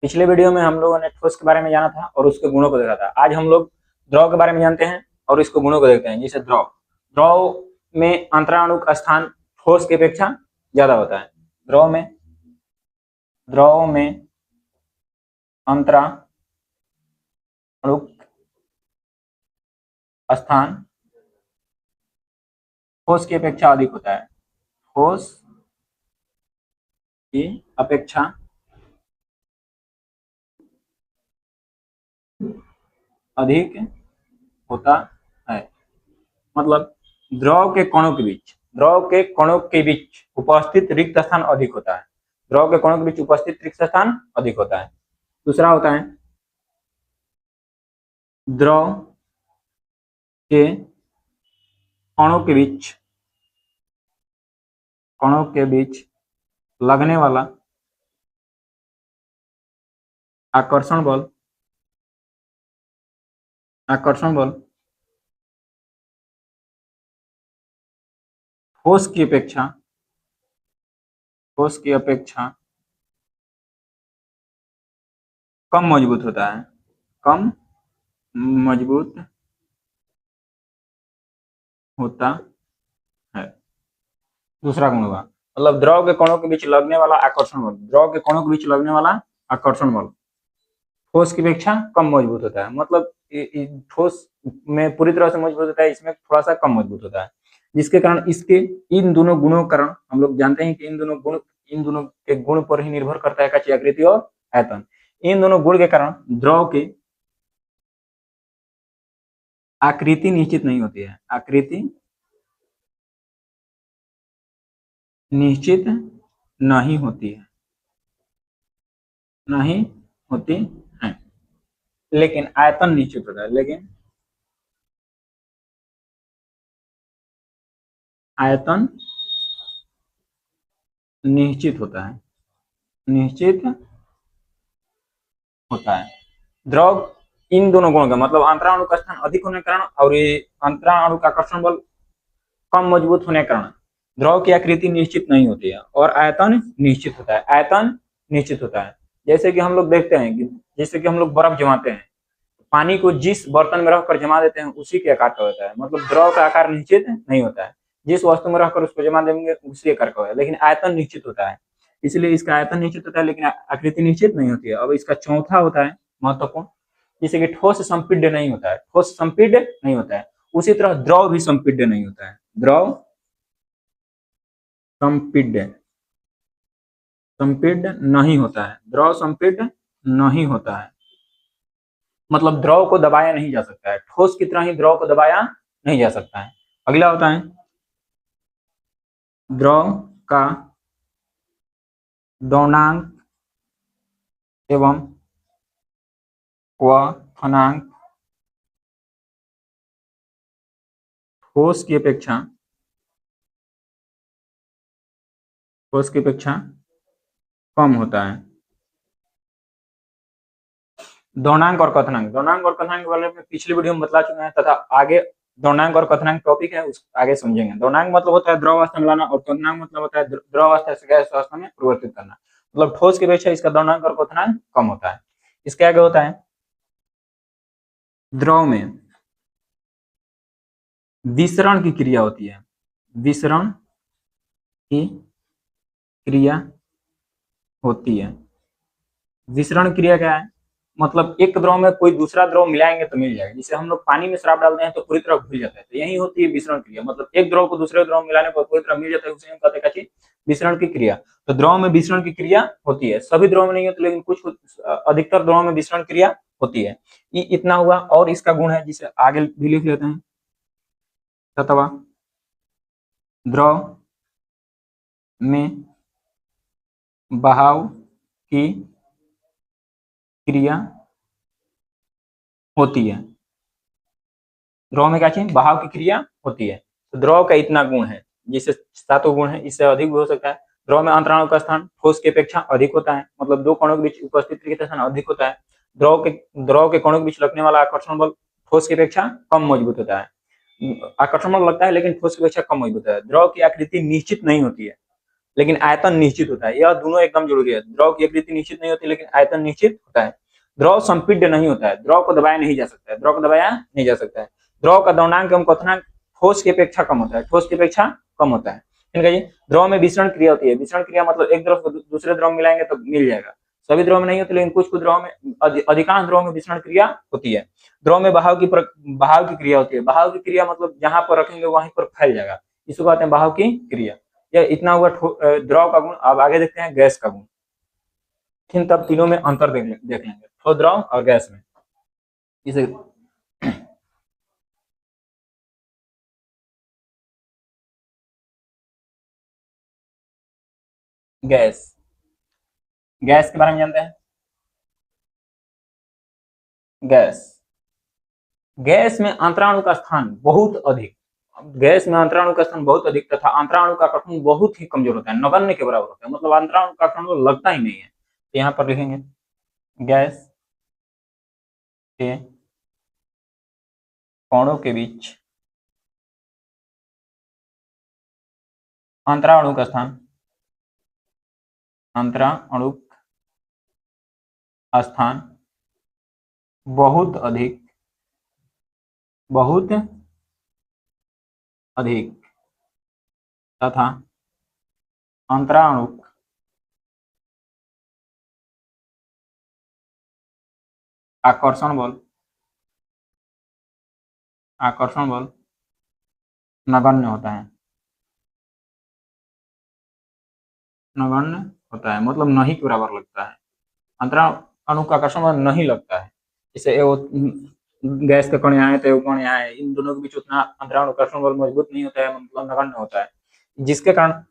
पिछले वीडियो में हम लोगों ने ठोस के बारे में जाना था और उसके गुणों को देखा था। आज हम लोग द्रव के बारे में जानते हैं और इसके गुणों को देखते हैं। जैसे द्रव द्रव में अंतराणुक स्थान ठोस की अपेक्षा ज्यादा होता है। द्रव में अंतराणुक स्थान ठोस की अपेक्षा अधिक होता है। ठोस की अपेक्षा अधिक होता है। मतलब द्रव के कणों के बीच उपस्थित रिक्त स्थान अधिक होता है। द्रव के कणों के बीच उपस्थित रिक्त स्थान अधिक होता है। दूसरा होता है द्रव के कणों के बीच लगने वाला आकर्षण बल ठोस की अपेक्षा कम मजबूत होता है। दूसरा गुण हुआ मतलब द्रव के कणों के बीच लगने वाला आकर्षण बल ठोस की अपेक्षा कम मजबूत होता है। मतलब ठोस में पूरी तरह से मजबूत होता है, इसमें थोड़ा सा कम मजबूत होता है, जिसके कारण इसके इन दोनों गुणों के कारण हम लोग जानते हैं कि इन दोनों के गुण पर ही निर्भर करता है कक्षीय आकृति और आयतन। इन दोनों गुण के कारण द्रव की आकृति निश्चित नहीं होती है। लेकिन आयतन निश्चित होता है। द्रव इन दोनों गुणों का मतलब अंतराणु का स्थान अधिक होने के कारण और ये अंतराणु का आकर्षण बल कम मजबूत होने के कारण द्रव की आकृति निश्चित नहीं होती है और आयतन निश्चित होता है। जैसे कि हम लोग देखते हैं कि जैसे कि हम लोग बर्फ जमाते हैं, पानी को जिस बर्तन में रखकर जमा देते हैं उसी के आकार का होता है। मतलब द्रव का आकार निश्चित नहीं होता है, जिस वस्तु में रखकर उसको जमा देंगे उसी आकार का होता है, लेकिन आयतन निश्चित होता है। इसलिए इसका आयतन निश्चित होता है लेकिन आकृति निश्चित नहीं होती है। अब इसका चौथा होता है महत्वपूर्ण, जैसे कि ठोस संपीड्य नहीं होता है। उसी तरह द्रव भी संपीड्य नहीं होता है। द्रव संपीड्य नहीं होता है। मतलब द्रव को दबाया नहीं जा सकता है, ठोस की तरह ही द्रव को दबाया नहीं जा सकता है। अगला होता है द्रव का दौनांक एवं क्वथनांक ठोस की अपेक्षा कम होता है। दौनांक और क्वथनांक के बारे में पिछली वीडियो में बता चुके हैं तथा आगे दौनांक और क्वथनांक टॉपिक है, उस आगे समझेंगे। दौनांक मतलब होता है द्रव अवस्था में लाना और क्वथनांक मतलब होता है द्रव अवस्था से गैस अवस्था में परिवर्तित करना। मतलब ठोस की अपेक्षा इसका दौनांक और क्वथनांक कम होता है। इसके आगे होता है द्रव में विसरण की क्रिया होती है। विसरण क्रिया क्या है? मतलब एक द्रव में कोई दूसरा द्रव मिलाएंगे तो मिल जाएगा। जैसे हम लोग पानी में शराब डालते हैं तो पूरी तरह घुल जाता है, तो यही होती है विसरण क्रिया। मतलब एक द्रव को दूसरे द्रव मिलाने पर पूरी तरह मिल जाता है, उसे हम कहते हैं विसरण की क्रिया। तो द्रव में विसरण की क्रिया होती है, सभी द्रव में नहीं होती लेकिन कुछ अधिकतर द्रव में विसरण क्रिया होती है। इतना हुआ। और इसका गुण है जिसे आगे भी लिख लेते हैं, तथा द्रव में बहाव की क्रिया होती है। द्रव में क्या चीज? बहाव की क्रिया होती है। तो द्रव का इतना गुण है, जिससे सातों गुण है, इससे अधिक भी हो सकता है। द्रव में अंतराणु का स्थान ठोस की अपेक्षा अधिक होता है। मतलब दो कणों के बीच उपस्थित रिक्त स्थान अधिक होता है। द्रव के कणों के बीच लगने वाला आकर्षण बल ठोस की अपेक्षा कम मजबूत होता है। आकर्षण बल लगता है लेकिन ठोस की अपेक्षा कम मजबूत है। द्रव की आकृति निश्चित नहीं होती है। लेकिन आयतन निश्चित होता है। यह दोनों एकदम जरूरी है। द्रव की आकृति निश्चित नहीं होती लेकिन आयतन निश्चित होता है। द्रव संपीड्य नहीं होता है, द्रव को दबाया नहीं जा सकता है, द्रव को दबाया नहीं जा सकता है। द्रव का दौनांक एवं क्वथनांक ठोस की अपेक्षा कम होता है, ठोस की अपेक्षा कम होता है। द्रव में विसरण क्रिया होती है। विसरण क्रिया मतलब एक द्रव को दूसरे द्रव में मिलाएंगे तो मिल जाएगा। सभी द्रव में नहीं होती लेकिन कुछ कुछ द्रव में, अधिकांश द्रव में विसरण क्रिया होती है। द्रव में बहाव की क्रिया होती है। बहाव की क्रिया मतलब जहां पर रखेंगे वहीं पर फैल जाएगा, इसको कहते हैं बहाव की क्रिया। यह इतना हुआ द्रव का गुण। अब आगे देखते हैं गैस का गुण। फिर तब तीनों में अंतर देख लेंगे, ठोस द्रव और गैस में। इसे गैस, गैस के बारे में जानते हैं। गैस, गैस में अंतराणु का स्थान बहुत अधिक, गैस में अंतराणु का स्थान बहुत अधिक तथा अंतराणु का कठोर बहुत ही कमजोर होता है, नगण्य के बराबर होता है। मतलब अंतराणु का कठोर लगता ही नहीं है। तो यहाँ पर लिखेंगे गैस के कणों के बीच अंतराणु का स्थान, अंतराणु स्थान बहुत अधिक, बहुत अधिक तथा अंतराणु आकर्षण बल, आकर्षण बल नगण्य होता है, नगण्य होता है मतलब नहीं के बराबर लगता है। अंतराणु का आकर्षण बल नहीं लगता है। जैसे वो गैस के कण आए तो कण आए, इन दोनों के बीच उतना अंतराणु आकर्षण बल मजबूत नहीं होता है, मतलब नगण्य होता है, जिसके कारण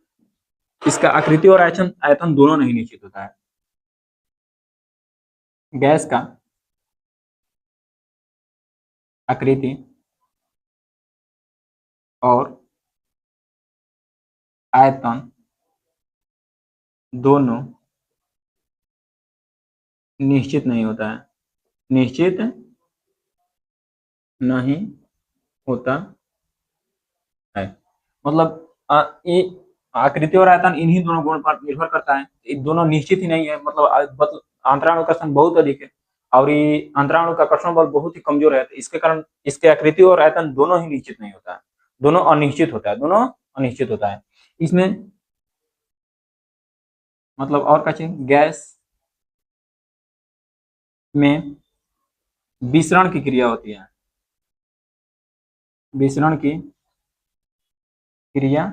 इसका आकृति और आयतन आयतन दोनों नहीं निश्चित होता है। गैस का आकृति और आयतन दोनों निश्चित नहीं होता है, निश्चित नहीं होता है। मतलब आकृति और आयतन इन्हीं दोनों गुण पर निर्भर करता है। ये दोनों निश्चित ही नहीं है। मतलब अंतराणु का स्थान बहुत अधिक है और ये अंतराणु का आकर्षण बल बहुत ही कमजोर है, तो इसके कारण इसके आकृति और आयतन दोनों ही निश्चित नहीं होता है, दोनों अनिश्चित होता है, दोनों अनिश्चित होता है। इसमें मतलब और क्या चाहिए, गैस में विसरण की क्रिया होती है, विसरण की क्रिया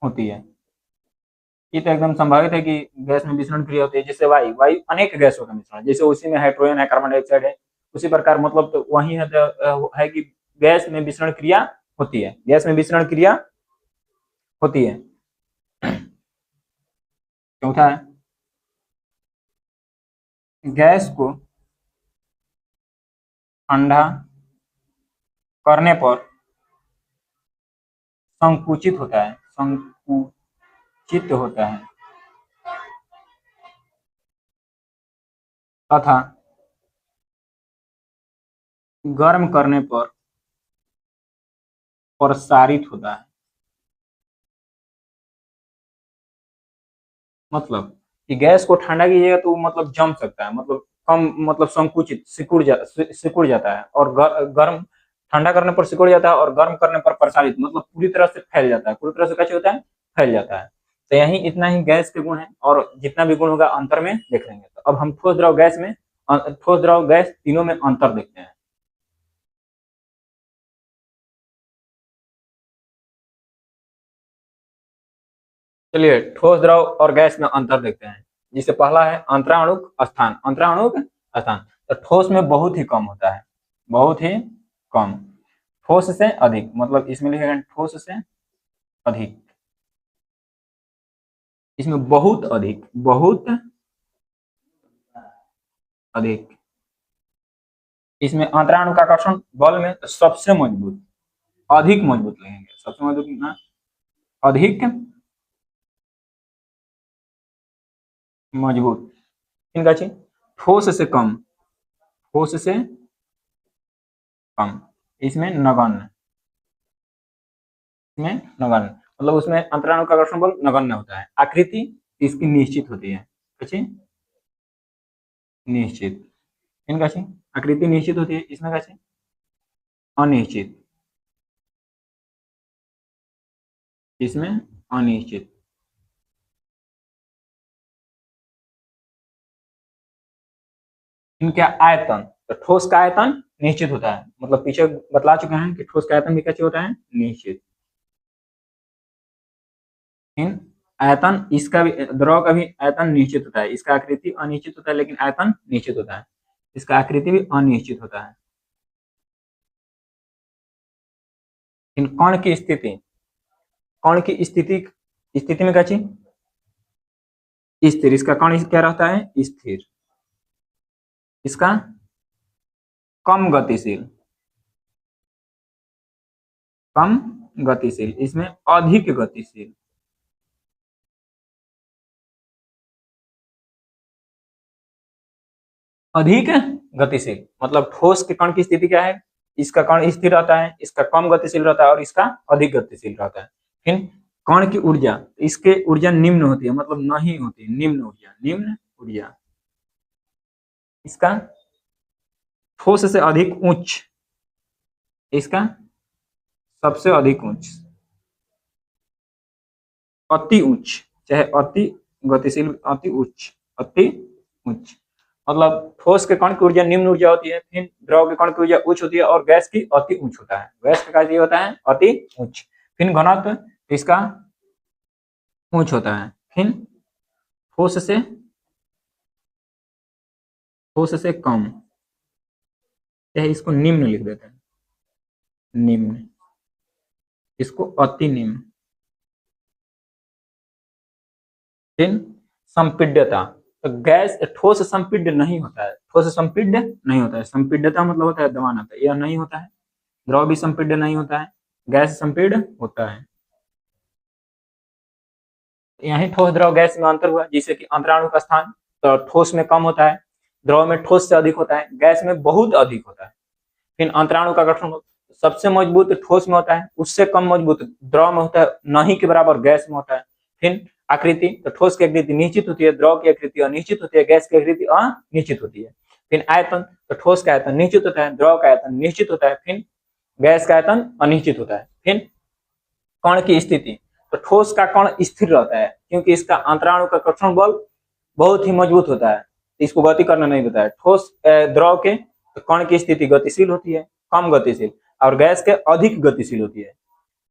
होती है। ये तो एकदम संभावित है कि गैस में विसरण क्रिया होती है। जैसे वायु, वायु अनेक गैसों का मिश्रण, जैसे उसी में हाइड्रोजन है, कार्बन डाइऑक्साइड है, उसी प्रकार मतलब तो वही है, है कि गैस में विसरण क्रिया होती है, गैस में विसरण क्रिया होती है। चौथा है गैस को ठंडा करने पर संकुचित होता है, संकुचित होता है तथा गर्म करने पर प्रसारित होता है। मतलब कि गैस को ठंडा कीजिएगा तो मतलब जम सकता है, मतलब कम, मतलब संकुचित, सिकुड़ जाता है, और गर्म, ठंडा करने पर सिकुड़ जाता है और गर्म करने पर प्रसारित, मतलब पूरी तरह से फैल जाता है, पूरी तरह से कैसे होता है, फैल जाता है। तो यही इतना ही गैस के गुण है, और जितना भी गुण होगा अंतर में देख लेंगे। तो अब हम ठोस द्रव गैस में, ठोस द्रव गैस तीनों में अंतर देखते हैं। चलिए ठोस द्रव और गैस में अंतर देखते हैं। जिससे पहला है अंतराणुक स्थान, अंतराणुक स्थान। तो ठोस में बहुत ही कम होता है, बहुत ही कम। ठोस से अधिक, मतलब इसमें लिखेगा ठोस से अधिक, इसमें बहुत अधिक, बहुत अधिक। इसमें अंतराणु का आकर्षण बल में तो सबसे मजबूत, अधिक मजबूत लगेंगे, सबसे मजबूत ना, अधिक मजबूत। इनका चाहिए ठोस से कम, ठोस से कम। इसमें नगण्य, इसमें नगण्य, मतलब उसमें अंतराणु का आकर्षण बल नगण्य होता है। आकृति इसकी निश्चित होती है, अच्छी निश्चित, इनका आकृति निश्चित होती है, इसमें कैसे अनिश्चित, इसमें अनिश्चित। इनका आयतन, तो ठोस का आयतन निश्चित होता है, मतलब पीछे बतला चुके हैं कि ठोस का आयतन भी कैसे होता है, निश्चित। इन आयतन इसका भी, द्रव का भी आयतन निश्चित होता है, इसका आकृति अनिश्चित होता है लेकिन आयतन निश्चित होता है, इसका आकृति भी अनिश्चित होता है। इन कण की स्थिति, कण की स्थिति में क्या स्थिर, इसका कण क्या रहता है, स्थिर, इसका कम गतिशील, कम गतिशील, इसमें अधिक गतिशील, अधिक गतिशील, मतलब ठोस के कण की स्थिति क्या है, इसका कण स्थिर रहता है, इसका कम गतिशील रहता है और इसका अधिक गतिशील रहता है। फिर कण की ऊर्जा, इसके ऊर्जा निम्न होती है, मतलब नहीं होती, निम्न ऊर्जा, निम्न ऊर्जा, इसका ठोस से अधिक उच्च, इसका सबसे अधिक उच्च, अति उच्च, चाहे अति गतिशील, अति उच्च, अति उच्च, मतलब ठोस के कण की ऊर्जा निम्न ऊर्जा होती है, फिर द्रव के कण की ऊर्जा उच्च होती है और गैस की अति उच्च होता है, गैस का क्या होता है, अति उच्च। फिर घनत्व इसका उच्च होता है, फिर ठोस से कम, चाहे इसको निम्न लिख देते हैं, निम्न, इसको अति निम्न। फिर संपीड्यता, तो गैस ठोस संपीड्य नहीं होता है, ठोस संपीड्य नहीं होता है, संपीड्यता मतलब होता है दबाना, यह नहीं होता है। द्रव भी संपीड्य नहीं होता है, गैस संपीड्य होता है। यही ठोस द्रव गैस में अंतर हुआ, जिससे कि अंतराणु का स्थान तो ठोस में कम होता है, द्रव में ठोस से अधिक होता है, गैस में बहुत अधिक होता है। फिर अंतराणु का गठन सबसे मजबूत ठोस में होता है, उससे कम मजबूत द्रव में होता है, नहीं के बराबर गैस में होता है। फिर आकृति, तो ठोस की आकृति निश्चित होती है, द्रव की आकृति अनिश्चित होती है, गैस की आकृति अनिश्चित होती है। फिर आयतन, तो ठोस का आयतन निश्चित होता है, द्रव का आयतन निश्चित होता है, फिर गैस का आयतन अनिश्चित होता है। फिर कण की स्थिति, तो ठोस का कण स्थिर रहता है क्योंकि इसका अंतराणु का कर्षण बल बहुत ही मजबूत होता है, इसको गति करना नहीं होता है। ठोस द्रव के कण की स्थिति गतिशील होती है, कम गतिशील, और गैस के अधिक गतिशील होती है,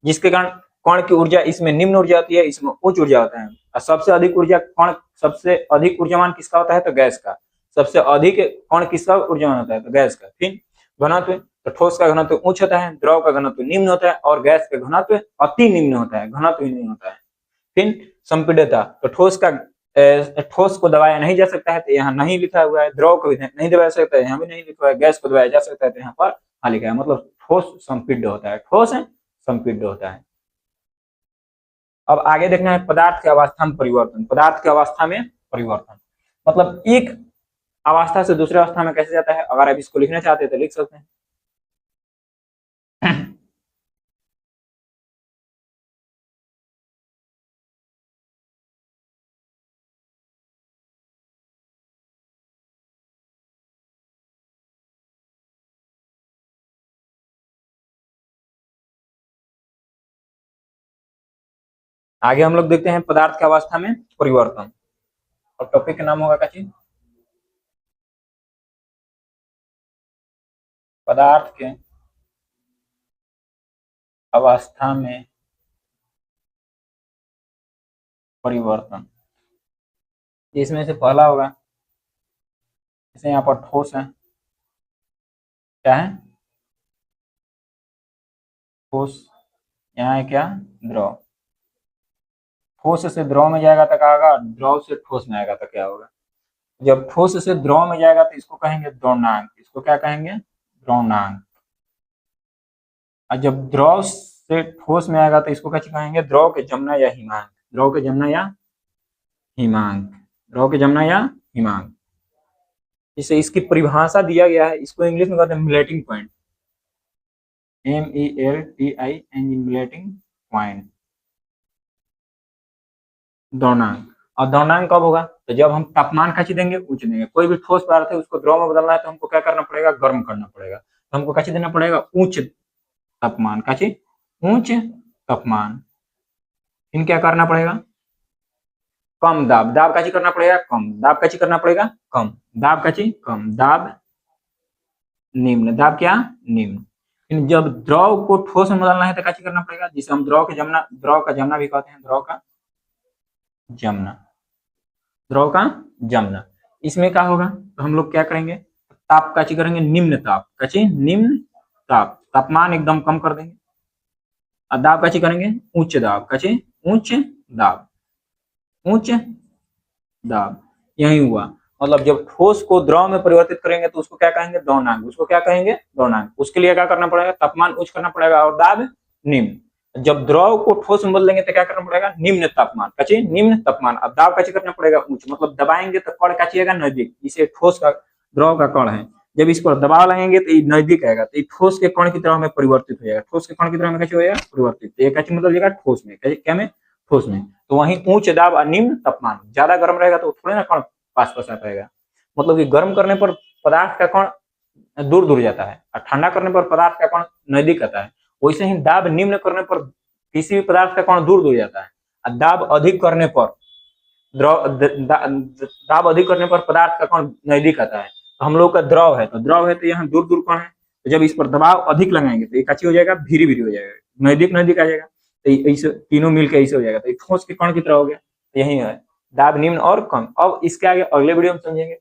जिसके कारण कण की ऊर्जा इसमें निम्न ऊर्जा होती है, इसमें उच्च ऊर्जा होता है। और सबसे अधिक ऊर्जा कण, सबसे अधिक ऊर्जावान किसका होता है, तो गैस का। सबसे अधिक कण किसका ऊर्जावान होता है, तो गैस का। फिर घनत्व, तो ठोस का घनत्व उच्च होता है, द्रव का घनत्व निम्न होता है और गैस का घनत्व अति निम्न होता है, घनत्व ही नहीं होता है। फिर संपीड्यता, तो ठोस को दबाया नहीं जा सकता है, तो यहाँ नहीं लिखा हुआ है, द्रव को भी नहीं दबाया जा सकता है, यहाँ भी नहीं लिखा हुआ है, गैस को दबाया जा सकता है, तो यहाँ पर लिखा है, मतलब ठोस संपीड्य होता है, ठोस संपीड्य होता है। अब आगे देखना है पदार्थ की अवस्था में परिवर्तन, पदार्थ की अवस्था में परिवर्तन मतलब एक अवस्था से दूसरे अवस्था में कैसे जाता है, अगर आप इसको लिखना चाहते हैं तो लिख सकते हैं। आगे हम लोग देखते हैं पदार्थ की अवस्था में परिवर्तन, और टॉपिक का नाम होगा क्या चीज, पदार्थ के अवस्था में परिवर्तन। इसमें से पहला होगा, जैसे यहाँ पर ठोस है, क्या है, ठोस, यहाँ है क्या, द्रव, ठोस से द्रव में जाएगा तो क्या होगा, द्रव से ठोस में आएगा तो क्या होगा, जब ठोस से द्रव में जाएगा तो इसको कहेंगे द्रवणांक, इसको क्या कहेंगे, द्रवणांक। और जब द्रव से ठोस में आएगा तो इसको क्या कहेंगे, द्रव के जमना या हिमांक, द्रव के जमना या हिमांक, द्रव के जमना या हिमांक। इसे इसकी परिभाषा दिया गया है, इसको इंग्लिश में कहते हैं melting point, MELTING, melting point. द्रवणांक। और द्रवणांक कब होगा? तो जब हम तापमान कैसे देंगे? उच्च देंगे। कोई भी ठोस पदार्थ है उसको द्रव में बदलना है तो हमको क्या करना पड़ेगा? गर्म करना पड़ेगा। तो हमको कैसे देना पड़ेगा? उच्च तापमान। कैसे? उच्च तापमान। इन क्या करना पड़ेगा? कम दाब। दाब कैसे करना पड़ेगा? कम। दाब कैसे करना पड़ेगा? कम। दाब कैसे? कम। दाब निम्न। दाब क्या? निम्न। जब द्रव को ठोस में बदलना है तो कैसे करना पड़ेगा? जिसे हम द्रव का जमना भी कहते हैं। द्रव का जमना। द्रव का जमना। इसमें क्या होगा? तो हम लोग क्या करेंगे? ताप कैसे करेंगे? निम्न ताप। कैसे? निम्न ताप। तापमान एकदम कम कर देंगे। और दाब कैसे करेंगे? उच्च दाब। कैसे? उच्च दाब। उच्च दाब। यही हुआ। मतलब जब ठोस को द्रव में परिवर्तित करेंगे तो उसको क्या कहेंगे? द्रवणांक। उसको क्या कहेंगे? द्रवणांक। उसके लिए क्या करना पड़ेगा? तापमान उच्च करना पड़ेगा और दाब निम्न। जब द्रव को ठोस में बदलेंगे तो क्या करना पड़ेगा? निम्न तापमान। कैसे? निम्न तापमान। अब दाब कैसे करना पड़ेगा? उच्च। मतलब दबाएंगे तो कण कैसे आएगा? नजदीक। इसे ठोस का द्रव का कण है। जब इस पर दबाव लगाएंगे तो ये नजदीक आएगा तो ये ठोस के कण की तरह में परिवर्तित हो जाएगा। ठोस के कण की तरह में कैसे हो जाएगा? परिवर्तित। तो ये कैसे मतलब जाएगा? ठोस में। क्या में? ठोस में। तो वहीं उच्च दाब और निम्न तापमान। ज्यादा गर्म रहेगा तो थोड़े ना कण पास पास आ पाएगा। मतलब कि गर्म करने पर पदार्थ का कण दूर दूर जाता है और ठंडा करने पर पदार्थ का कण नजदीक आता है। वैसे ही दाब निम्न करने पर किसी भी पदार्थ का कण दूर दूर जाता है और दाब अधिक करने पर दाब अधिक करने पर पदार्थ का कण नजदीक आता है। तो हम लोग का द्रव है तो यहाँ दूर दूर कण है। तो जब इस पर दबाव अधिक लगाएंगे तो ये कैसे हो जाएगा? भीरी भीरी हो जाएगा। नजदीक नजदीक आ जाएगा। तो ऐसे तीनों मिलकर ऐसे हो जाएगा। तो ठोस के कण की तरह हो गया। यही है दाब निम्न और कम। अब इसके आगे अगले वीडियो में समझेंगे।